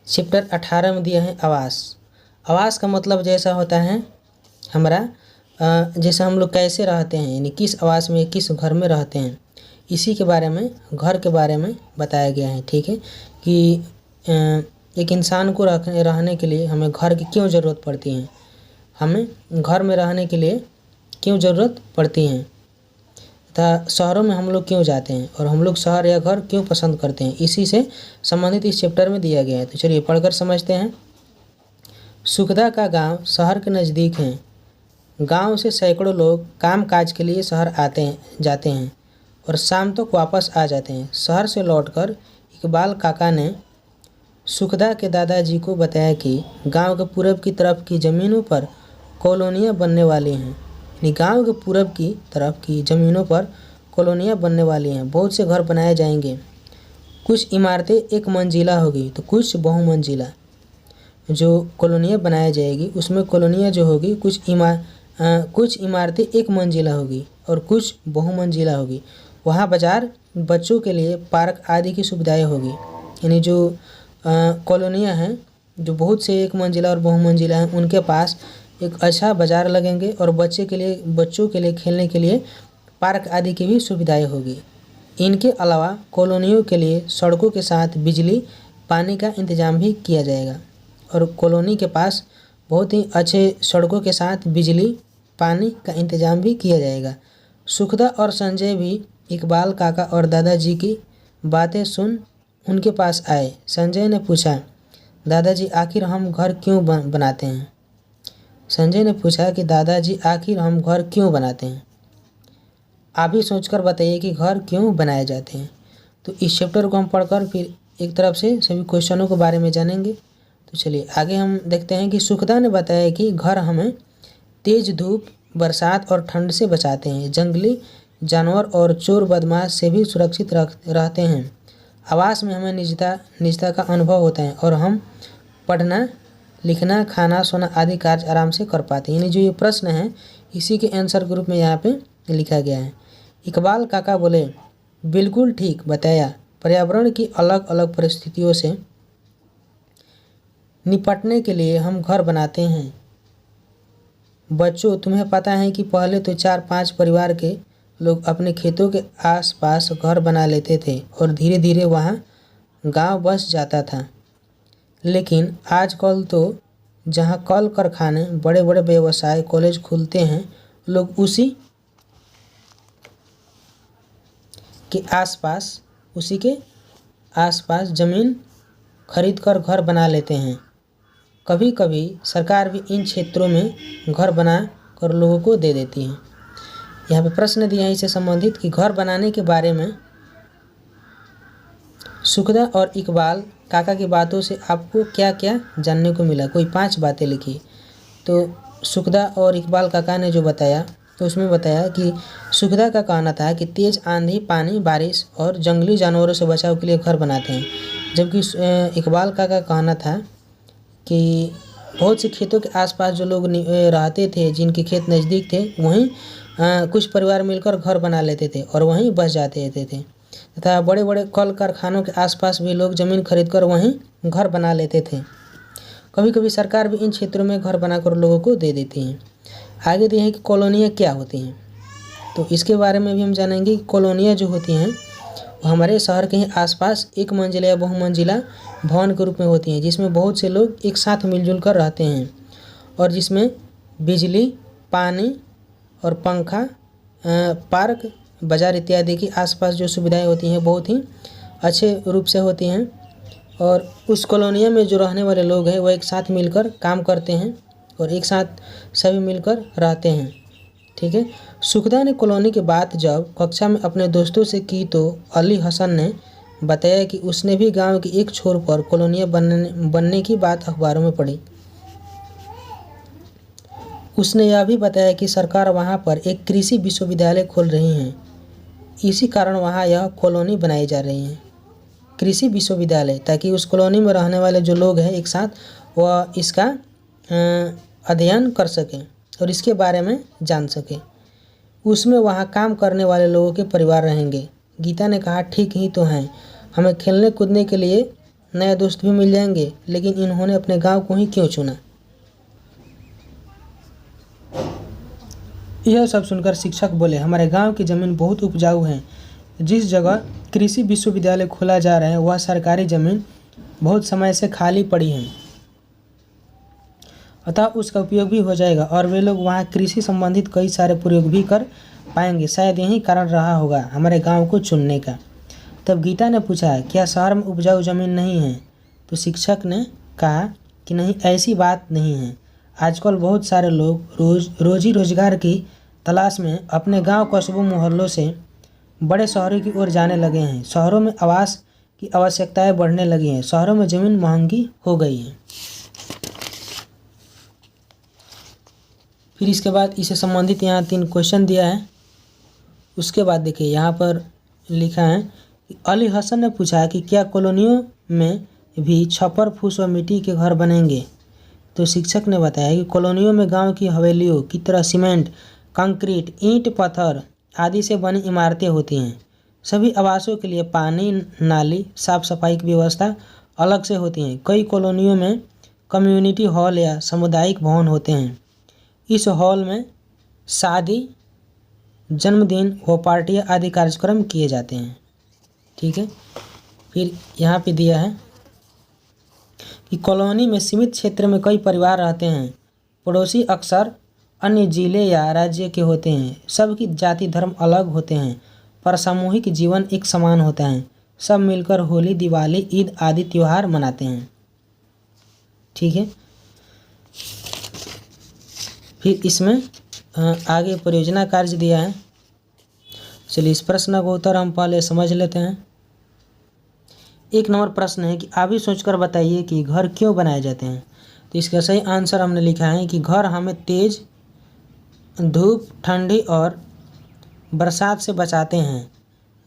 Chapter 18 में दिया है आवास। आवास का मतलब जैसा होता है हमारा जैसे हम लोग कैसे रहते हैं, यानी किस आवास में किस घर में रहते हैं, इसी के बारे में घर के बारे में बताया गया है। ठीक है कि एक इंसान को रहने के लिए हमें घर की क्यों ज़रूरत पड़ती है, हमें घर में रहने के लिए क्यों ज़रूरत पड़ती है तथा शहरों में हम लोग क्यों जाते हैं और हम लोग शहर या घर क्यों पसंद करते हैं, इसी से संबंधित इस चैप्टर में दिया गया है। तो चलिए पढ़कर समझते हैं। सुखदा का गांव शहर के नज़दीक है। गांव से सैकड़ों लोग काम काज के लिए शहर जाते हैं और शाम तक वापस आ जाते हैं। शहर से लौटकर इकबाल काका ने सुखदा के दादाजी को बताया कि गांव के पूरब की तरफ की ज़मीनों पर कॉलोनियाँ बनने वाली हैं। यानी गांव के पूरब की तरफ की ज़मीनों पर कॉलोनियाँ बनने वाली हैं, बहुत से घर बनाए जाएंगे। कुछ इमारतें एक मंजिला होगी तो कुछ बहुमंजिला। जो कॉलोनियाँ बनाई जाएगी उसमें कॉलोनियाँ जो होगी कुछ इमारतें एक मंजिला होगी और कुछ बहुमंजिला होगी। वहाँ बाज़ार, बच्चों के लिए पार्क आदि की सुविधाएं होगी। यानी जो कॉलोनियाँ हैं जो बहुत से एक मंजिला और बहुमंजिला हैं, उनके पास एक अच्छा बाज़ार लगेंगे और बच्चों के लिए खेलने के लिए पार्क आदि की भी सुविधाएं होगी। इनके अलावा कॉलोनियों के लिए सड़कों के साथ बिजली पानी का इंतज़ाम भी किया जाएगा और कॉलोनी के पास बहुत ही अच्छे सड़कों के साथ बिजली पानी का इंतज़ाम भी किया जाएगा। सुखदा और संजय भी इकबाल काका और दादाजी की बातें सुन उनके पास आए। संजय ने पूछा, दादाजी आखिर हम घर क्यों बनाते हैं? संजय ने पूछा कि दादाजी आखिर हम घर क्यों बनाते हैं? आप ही सोचकर बताइए कि घर क्यों बनाए जाते हैं। तो इस चैप्टर को हम पढ़कर फिर एक तरफ से सभी क्वेश्चनों के बारे में जानेंगे। तो चलिए आगे हम देखते हैं कि सुखदा ने बताया कि घर हमें तेज़ धूप, बरसात और ठंड से बचाते हैं। जंगली जानवर और चोर बदमाश से भी सुरक्षित रहते हैं। आवास में हमें निजता का अनुभव होता है और हम पढ़ना, लिखना, खाना, सोना आदि कार्य आराम से कर पाते हैं। यानी जो ये प्रश्न है इसी के आंसर ग्रुप में यहाँ पे लिखा गया है। इकबाल काका बोले, बिल्कुल ठीक बताया। पर्यावरण की अलग अलग परिस्थितियों से निपटने के लिए हम घर बनाते हैं। बच्चों, तुम्हें पता है कि पहले तो 4-5 परिवार के लोग अपने खेतों के आसपास घर बना लेते थे और धीरे धीरे वहाँ गांव बस जाता था। लेकिन आजकल तो जहाँ कल कारखाने, बड़े बड़े व्यवसाय, कॉलेज खुलते हैं, लोग उसी के आसपास ज़मीन खरीद कर घर बना लेते हैं। कभी कभी सरकार भी इन क्षेत्रों में घर बना कर लोगों को दे देती है। यहाँ पे प्रश्न दिया है इससे संबंधित कि घर बनाने के बारे में सुखदा और इकबाल काका की बातों से आपको क्या क्या जानने को मिला। कोई 5 बातें लिखी। तो सुखदा और इकबाल काका ने जो बताया तो उसमें बताया कि सुखदा का कहना था कि तेज़ आंधी, पानी, बारिश और जंगली जानवरों से बचाव के लिए घर बनाते हैं, जबकि इकबाल काका का कहना था कि बहुत से खेतों के आसपास जो लोग रहते थे, जिनके खेत नज़दीक थे, वहीं कुछ परिवार मिलकर घर बना लेते थे और वहीं बस जाते थे तथा बड़े बड़े कल कारखानों के आसपास भी लोग ज़मीन खरीदकर वहीं घर बना लेते थे। कभी कभी सरकार भी इन क्षेत्रों में घर बनाकर लोगों को दे देती है। आगे दिए हैं कि कॉलोनियाँ क्या होती हैं, तो इसके बारे में भी हम जानेंगे कि कॉलोनियाँ जो होती हैं वो हमारे शहर के ही आसपास एक मंजिला या बहुमंजिला भवन के रूप में होती हैं, जिसमें बहुत से लोग एक साथ मिलजुल कर रहते हैं और जिसमें बिजली, पानी और पंखा, पार्क, बाज़ार इत्यादि की आसपास जो सुविधाएं होती हैं बहुत ही अच्छे रूप से होती हैं। और उस कॉलोनिया में जो रहने वाले लोग हैं वह एक साथ मिलकर काम करते हैं और एक साथ सभी मिलकर रहते हैं। ठीक है। सुखदा ने कॉलोनी की बात जब कक्षा में अपने दोस्तों से की तो अली हसन ने बताया कि उसने भी गांव के एक छोर पर कॉलोनियाँ बनने की बात अखबारों में पढ़ी। उसने यह भी बताया कि सरकार वहां पर एक कृषि विश्वविद्यालय खोल रही है, इसी कारण वहां यह कॉलोनी बनाई जा रही है, कृषि विश्वविद्यालय, ताकि उस कॉलोनी में रहने वाले जो लोग हैं एक साथ वह इसका अध्ययन कर सकें और इसके बारे में जान सकें। उसमें वहाँ काम करने वाले लोगों के परिवार रहेंगे। गीता ने कहा, ठीक ही तो हैं, हमें खेलने कूदने के लिए नए दोस्त भी मिल जाएंगे, लेकिन इन्होंने अपने गांव को ही क्यों चुना? यह सब सुनकर शिक्षक बोले, हमारे गांव की ज़मीन बहुत उपजाऊ है। जिस जगह कृषि विश्वविद्यालय खोला जा रहा है वह सरकारी ज़मीन बहुत समय से खाली पड़ी है, अतः उसका उपयोग भी हो जाएगा और वे लोग वहाँ कृषि संबंधित कई सारे प्रयोग भी कर पाएंगे। शायद यही कारण रहा होगा हमारे गांव को चुनने का। तब गीता ने पूछा, क्या शहर में उपजाऊ ज़मीन नहीं है? तो शिक्षक ने कहा कि नहीं, ऐसी बात नहीं है। आजकल बहुत सारे लोग रोजी रोजगार की तलाश में अपने गांव, कस्बों, मोहल्लों से बड़े शहरों की ओर जाने लगे हैं। शहरों में आवास की आवश्यकताएं बढ़ने लगी हैं। शहरों में ज़मीन महंगी हो गई है। फिर इसके बाद इससे संबंधित यहाँ 3 क्वेश्चन दिया है। उसके बाद देखिए यहाँ पर लिखा है कि अली हसन ने पूछा कि क्या कॉलोनियों में भी छप्पर, फूस व मिट्टी के घर बनेंगे? तो शिक्षक ने बताया कि कॉलोनियों में गांव की हवेलियों की तरह सीमेंट, कंक्रीट, ईंट, पत्थर आदि से बनी इमारतें होती हैं। सभी आवासों के लिए पानी, नाली, साफ सफाई की व्यवस्था अलग से होती हैं। कई कॉलोनियों में कम्युनिटी हॉल या सामुदायिक भवन होते हैं। इस हॉल में शादी, जन्मदिन व पार्टियाँ आदि कार्यक्रम किए जाते हैं। ठीक है। फिर यहाँ पे दिया है कि कॉलोनी में सीमित क्षेत्र में कई परिवार रहते हैं। पड़ोसी अक्सर अन्य जिले या राज्य के होते हैं। सबकी जाति, धर्म अलग होते हैं, पर सामूहिक जीवन एक समान होता है। सब मिलकर होली, दिवाली, ईद आदि त्यौहार मनाते हैं। ठीक है। फिर इसमें आगे परियोजना कार्य दिया है। चलिए इस प्रश्न का उत्तर हम पहले समझ लेते हैं। 1 नंबर प्रश्न है कि आप ही सोचकर बताइए कि घर क्यों बनाए जाते हैं? तो इसका सही आंसर हमने लिखा है कि घर हमें तेज धूप, ठंडी और बरसात से बचाते हैं।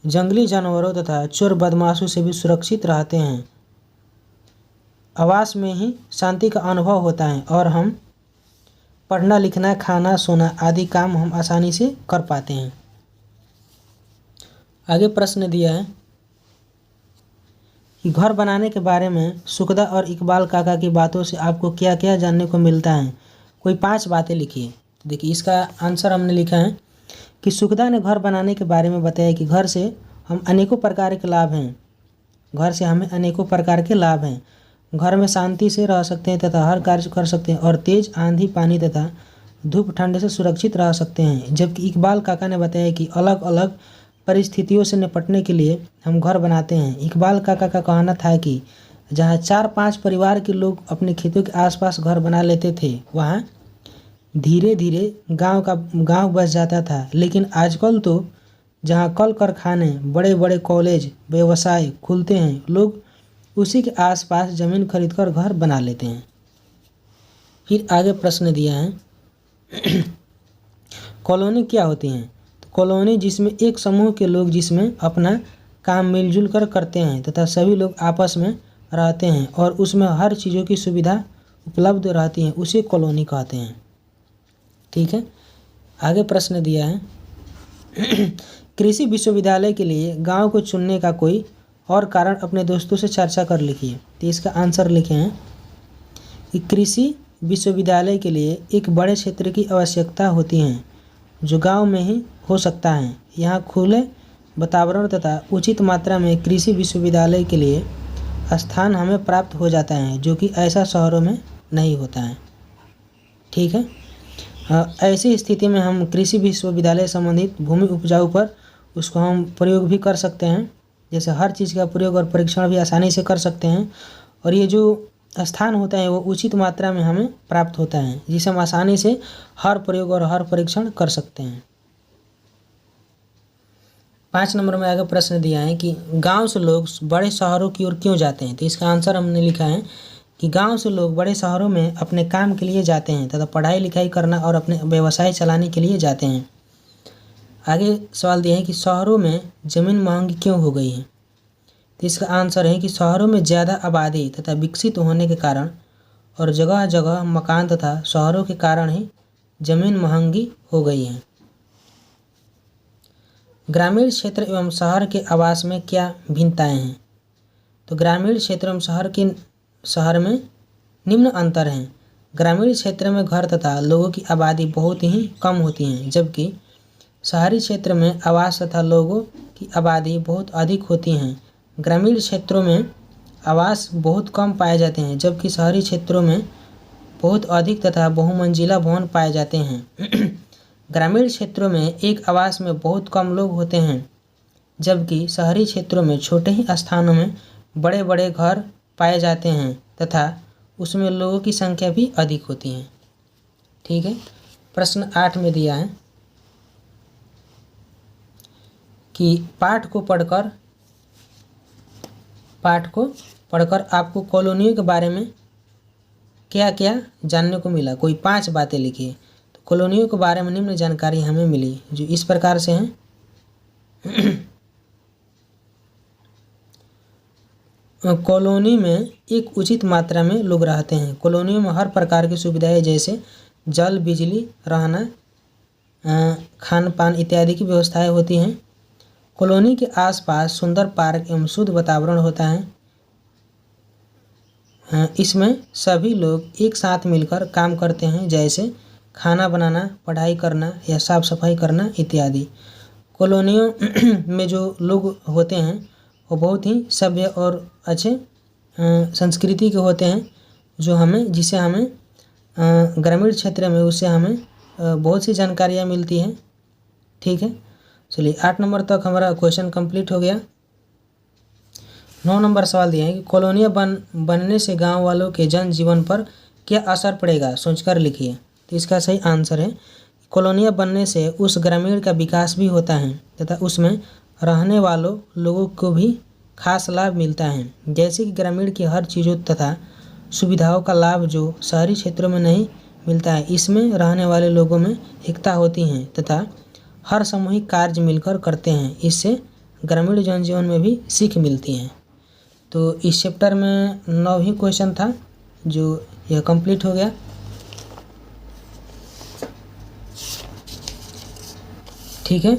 जंगली जानवरों तथा चोर बदमाशों से भी सुरक्षित रहते हैं। आवास में ही शांति का अनुभव होता है और हम पढ़ना, लिखना, खाना, सोना आदि काम हम आसानी से कर पाते हैं। आगे प्रश्न दिया है कि घर बनाने के बारे में सुखदा और इकबाल काका की बातों से आपको क्या क्या जानने को मिलता है? कोई 5 बातें लिखिए। तो देखिए इसका आंसर हमने लिखा है कि सुखदा ने घर बनाने के बारे में बताया कि घर से हम अनेकों प्रकार के लाभ हैं। घर से हमें अनेकों प्रकार के लाभ हैं। घर में शांति से रह सकते हैं तथा हर कार्य कर सकते हैं और तेज आंधी, पानी तथा धूप, ठंडे से सुरक्षित रह सकते हैं। जबकि इकबाल काका ने बताया कि अलग अलग परिस्थितियों से निपटने के लिए हम घर बनाते हैं। इकबाल काका का कहना था कि जहाँ 4-5 परिवार के लोग अपने खेतों के आसपास घर बना लेते थे, वहाँ धीरे धीरे गांव बस जाता था। लेकिन आजकल तो जहाँ कल कारखाने, बड़े बड़े कॉलेज, व्यवसाय खुलते हैं, लोग उसी के आसपास ज़मीन खरीदकर घर बना लेते हैं। फिर आगे प्रश्न दिया है कॉलोनी क्या होती हैं? तो कॉलोनी जिसमें एक समूह के लोग जिसमें अपना काम मिलजुल कर करते हैं तथा सभी लोग आपस में रहते हैं और उसमें हर चीज़ों की सुविधा उपलब्ध रहती है, उसे कॉलोनी कहते हैं। ठीक है। आगे प्रश्न दिया है कृषि विश्वविद्यालय के लिए गांव को चुनने का कोई और कारण अपने दोस्तों से चर्चा कर लिखिए। तो इसका आंसर लिखे हैं कि कृषि विश्वविद्यालय के लिए एक बड़े क्षेत्र की आवश्यकता होती है जो गांव में ही हो सकता है। यहाँ खुले वातावरण तथा उचित मात्रा में कृषि विश्वविद्यालय के लिए स्थान हमें प्राप्त हो जाता है, जो कि ऐसा शहरों में नहीं होता है। ठीक है। ऐसी स्थिति में हम कृषि विश्वविद्यालय संबंधित भूमि उपजाऊ पर उसको हम प्रयोग भी कर सकते हैं। जैसे हर चीज़ का प्रयोग और परीक्षण भी आसानी से कर सकते हैं और ये जो स्थान होता है वो उचित मात्रा में हमें प्राप्त होता है, जिसे हम आसानी से हर प्रयोग और हर परीक्षण कर सकते हैं। 5 नंबर में आगे प्रश्न दिया है कि गांव से लोग बड़े शहरों की ओर क्यों जाते हैं? तो इसका आंसर हमने लिखा है कि गांव से लोग बड़े शहरों में अपने काम के लिए जाते हैं तथा पढ़ाई लिखाई करना और अपने व्यवसाय चलाने के लिए जाते हैं। आगे सवाल दिया है कि शहरों में ज़मीन महंगी क्यों हो गई है? तो इसका आंसर है कि शहरों में ज़्यादा आबादी तथा विकसित होने के कारण और जगह जगह मकान तथा शहरों के कारण ही ज़मीन महंगी हो गई है। ग्रामीण क्षेत्र एवं शहर के आवास में क्या भिन्नताएं हैं? तो ग्रामीण क्षेत्रों में शहर में निम्न अंतर हैं। ग्रामीण क्षेत्र में घर तथा लोगों की आबादी बहुत ही कम होती हैं, जबकि शहरी क्षेत्र में आवास तथा लोगों की आबादी बहुत अधिक होती हैं। ग्रामीण क्षेत्रों में आवास बहुत कम पाए जाते हैं, जबकि शहरी क्षेत्रों में बहुत अधिक तथा बहुमंजिला भवन पाए जाते हैं। ग्रामीण क्षेत्रों में एक आवास में बहुत कम लोग होते हैं, जबकि शहरी क्षेत्रों में छोटे ही स्थानों में बड़े बड़े घर पाए जाते हैं तथा उसमें लोगों की संख्या भी अधिक होती है। ठीक है। प्रश्न 8 में दिया है कि पाठ को पढ़कर आपको कॉलोनियों के बारे में क्या क्या जानने को मिला। कोई 5 बातें लिखिए। तो कॉलोनियों के बारे में निम्न जानकारी हमें मिली जो इस प्रकार से हैं। कॉलोनी में एक उचित मात्रा में लोग रहते हैं। कॉलोनियों में हर प्रकार की सुविधाएं जैसे जल, बिजली, रहना, खान पान इत्यादि की व्यवस्थाएं होती हैं। कॉलोनी के आसपास सुंदर पार्क एवं शुद्ध वातावरण होता है। इसमें सभी लोग एक साथ मिलकर काम करते हैं, जैसे खाना बनाना, पढ़ाई करना या साफ सफाई करना इत्यादि। कॉलोनियों में जो लोग होते हैं वो बहुत ही सभ्य और अच्छे संस्कृति के होते हैं, जिसे हमें ग्रामीण क्षेत्र में उससे हमें बहुत सी जानकारियाँ मिलती हैं। ठीक है। चलिए 8 नंबर तक हमारा क्वेश्चन कंप्लीट हो गया। 9 नंबर सवाल दिया है कि कॉलोनियाँ बनने से गांव वालों के जनजीवन पर क्या असर पड़ेगा, सोचकर लिखिए। तो इसका सही आंसर है कॉलोनियाँ बनने से उस ग्रामीण का विकास भी होता है तथा उसमें रहने वालों लोगों को भी खास लाभ मिलता है, जैसे कि ग्रामीण की हर चीज़ों तथा सुविधाओं का लाभ जो शहरी क्षेत्रों में नहीं मिलता है। इसमें रहने वाले लोगों में एकता होती है तथा हर सामूहिक कार्य मिलकर करते हैं। इससे ग्रामीण जनजीवन में भी सीख मिलती है। तो इस चैप्टर में 9 ही क्वेश्चन था जो यह कंप्लीट हो गया। ठीक है।